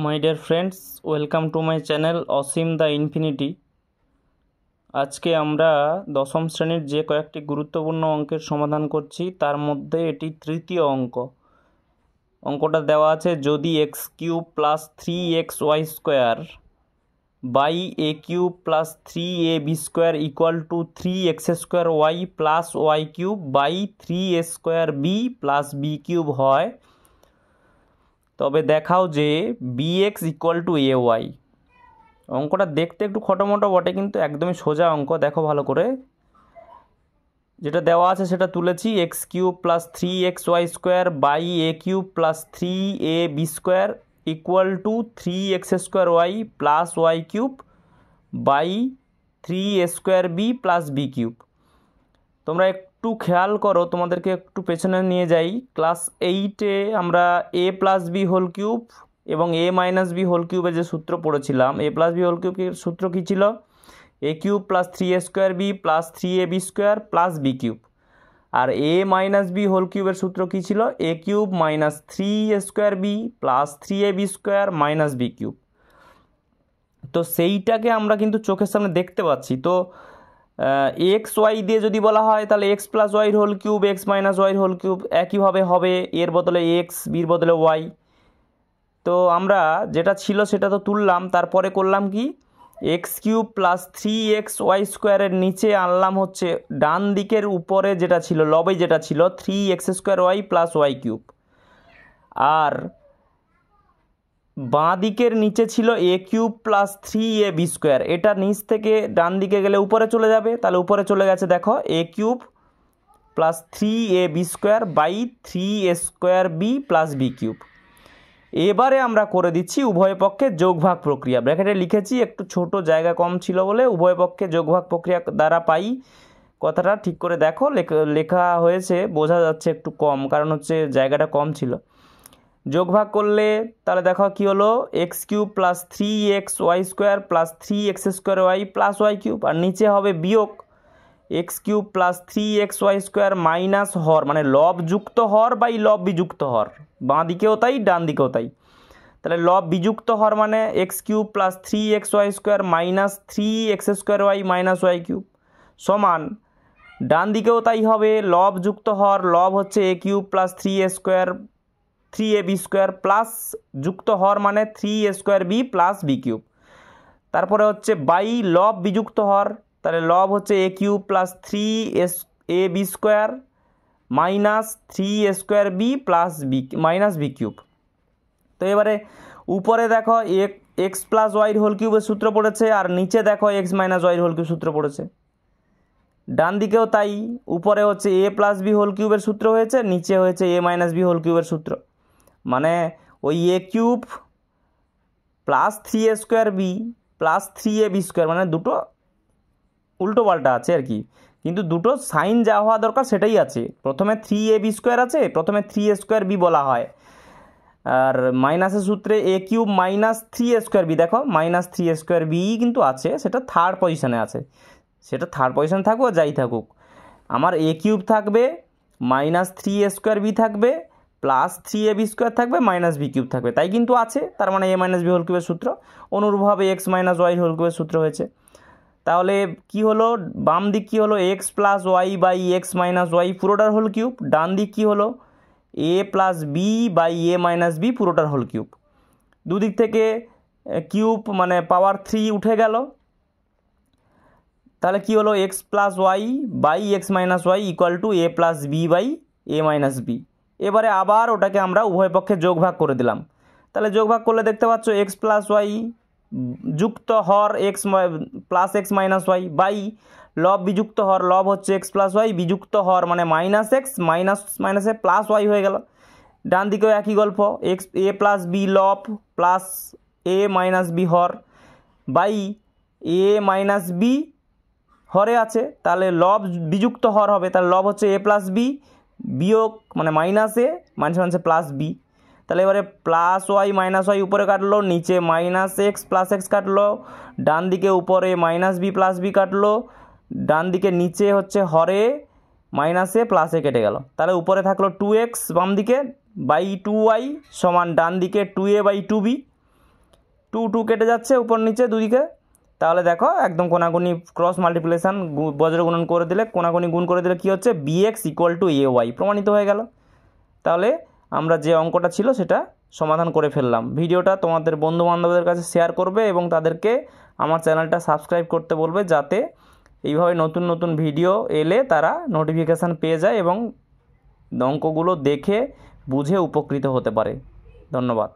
My dear friends, welcome to my channel Asim the infinity. আজকে আমরা দশম শ্রেণীর যে কয়েকটি গুরুত্বপূর্ণ অঙ্কের সমাধান করছি, তার মধ্যে এটি তৃতীয় অঙ্ক। অঙ্কটা দেওয়া আছে, যদি X cube plus 3xy square by A cube plus 3ab square equal to 3x square Y plus Y cube by 3a square B plus B cube হয়, তবে দেখাও যে bx equal to A Y. অঙ্কটা দেখতে একটু খটোমটো বটে, কিন্তু একদমই সোজা অঙ্ক। দেখো ভালো করে, যেটা দেওয়া আছে সেটা তুলেছি। X cube plus 3xy square by A cube plus 3ab square equal to 3x square Y plus Y cube by 3a square B plus B cube. তোমরা একটু খেয়াল করো, তোমাদেরকে একটু পেছনে নিয়ে যাই। ক্লাস 8-এ আমরা a plus B whole cube এবং a মাইনাস বি হোল কিউবের যে সূত্র পড়েছিলাম, a প্লাস বি হোল কিউবের সূত্র কী ছিল? a cube plus 3a square B plus 3ab square plus B cube. আর a মাইনাস বি হোল কিউবের সূত্র কী ছিল? a cube minus 3a square B plus 3ab square minus B cube. তো সেইটাকে আমরা কিন্তু চোখের সামনে দেখতে পাচ্ছি। তো এক্স ওয়াই দিয়ে যদি বলা হয়, তাহলে এক্স প্লাস ওয়াইর হোল কিউব এক্স মাইনাস ওয়াইর হোল কিউব একইভাবে হবে, এর বদলে এক্স, বির বদলে ওয়াই। তো আমরা যেটা ছিল সেটা তো তুললাম, তারপরে করলাম কি, এক্স কিউব প্লাস 3xy স্কোয়ারের নিচে আনলাম হচ্ছে ডান দিকের উপরে যেটা ছিল, লবে যেটা ছিল 3x square Y plus Y cube, আর বাঁ দিকের নিচে ছিল এ কিউব প্লাস 3ab স্কোয়ার। এটা নিচ থেকে ডান দিকে গেলে উপরে চলে যাবে, তাহলে উপরে চলে গেছে, দেখো A cube plus 3ab square by 3a square B plus B cube. এবারে আমরা করে দিচ্ছি উভয় পক্ষে যোগভাগ প্রক্রিয়া। ব্র্যাকেটে লিখেছি, একটু ছোট জায়গা কম ছিল বলে উভয় পক্ষে যোগভাগ প্রক্রিয়া দ্বারা পাই। কথাটা ঠিক করে দেখো, লেখা হয়েছে, বোঝা যাচ্ছে একটু কম, কারণ হচ্ছে জায়গাটা কম ছিল। যোগভাগ করলে তাহলে দেখো কি হলো, X cube plus 3xy square plus 3x square Y plus Y cube, আর নিচে হবে বিয়োগ X cube plus 3xy square minus হর, মানে লব যুক্ত হর বাই লব বিযুক্ত হর, বাঁ দিকেও তাই ডান দিকেও তাই। তাহলে লব বিযুক্ত হর মানে X cube plus 3xy square minus 3x square Y minus Y cube সমান ডান দিকেও তাই হবে, লব যুক্ত হর, লব হচ্ছে A cube plus 3a square 3ab square plus যুক্ত হর মানে 3a square B plus B cube. তারপরে হচ্ছে বাই লব বিযুক্ত হর, তাহলে লব হচ্ছে A cube plus 3ab square minus 3a square B plus B minus B cube. তো এবারে উপরে দেখো এক্স প্লাস ওয়াইর হোল কিউবের সূত্র পড়েছে, আর নিচে দেখো এক্স মাইনাস ওয়াইর হোল কিউব সূত্র পড়েছে। ডান দিকেও তাই, উপরে হচ্ছে এ প্লাস বি হোল কিউবের সূত্র হয়েছে, নিচে হয়েছে এ মাইনাস বি হোল কিউবের সূত্র। মানে ওই A cube plus 3a square B plus 3ab square, মানে দুটো উল্টো পাল্টা আছে আর কি, কিন্তু দুটো সাইন যা হওয়া দরকার সেটাই আছে। প্রথমে 3ab স্কোয়ার আছে, প্রথমে 3a স্কোয়ার বি বলা হয়, আর মাইনাসের সূত্রে A cube minus 3a square B, দেখো মাইনাস 3a স্কোয়ার বি কিন্তু আছে, সেটা থার্ড পজিশনে আছে, সেটা থার্ড পজিশনে থাকুক যাই থাকুক, আমার এ কিউব থাকবে, মাইনাস 3a স্কোয়ার বি থাকবে, প্লাস 3ab স্কোয়ার থাকবে, মাইনাস বি কিউব থাকবে, তাই কিন্তু আছে, তার মানে এ মাইনাস বি হোল কিউবের সূত্র। অনুরূপভাবে এক্স মাইনাস ওয়াই হোল কিউবের সূত্র হয়েছে। তাহলে কি হলো, বাম দিক কি হলো, X plus Y by X minus Y পুরোটার হোল কিউব, ডান দিক কি হলো, A plus B by A minus B পুরোটার হোল কিউব। দুদিক থেকে কিউব মানে পাওয়ার 3 উঠে গেল, তাহলে কি হলো, X plus Y by X minus Y equal to A plus B by A minus B. এবারে আবার ওটাকে আমরা উভয় পক্ষে যোগভাগ করে দিলাম। তাহলে যোগভাগ করলে দেখতে পাচ্ছ এক্স প্লাস ওয়াই যুক্ত হর X plus X minus Y by লব বিযুক্ত হর, লব হচ্ছে এক্স প্লাস ওয়াই বিযুক্ত হর মানে মাইনাস এক্স মাইনাস মাইনাসে প্লাস ওয়াই হয়ে গেল। ডান দিকেও একই গল্প, এক্স এ প্লাস বি লব প্লাস এ মাইনাস বি হর বাই এ মাইনাস বি হরে আছে, তাহলে লব বিযুক্ত হর হবে, তাহলে লব হচ্ছে এ প্লাস বি বিয়োগ মানে মাইনাস এ মাইনাসে প্লাস বি। তাহলে এবারে প্লাস ওয়াই মাইনাস ওয়াই উপরে কাটলো, নিচে মাইনাস এক্স প্লাস এক্স কাটলো, ডান দিকে উপরে মাইনাস বি প্লাস বি কাটলো, ডান দিকে নিচে হচ্ছে হরে মাইনাসে প্লাসে কেটে গেল। তাহলে উপরে থাকলো 2x বাম দিকে বাই 2y সমান ডান দিকে 2a বাই 2b। 2 কেটে যাচ্ছে উপর নিচে দুদিকে, তাহলে দেখো একদম কোনাকুনি ক্রস মাল্টিপ্লিকেশান বজ্রগুণন করে দিলে, কোনাকুনি গুণ করে দিলে কী হচ্ছে, bx ইকুয়াল টু ay প্রমাণিত হয়ে গেল। তাহলে আমরা যে অঙ্কটা ছিল সেটা সমাধান করে ফেললাম। ভিডিওটা তোমাদের বন্ধু বান্ধবদের কাছে শেয়ার করবে এবং তাদেরকে আমার চ্যানেলটা সাবস্ক্রাইব করতে বলবে, যাতে এইভাবে নতুন নতুন ভিডিও এলে তারা নোটিফিকেশান পেয়ে যায় এবং অঙ্কগুলো দেখে বুঝে উপকৃত হতে পারে। ধন্যবাদ।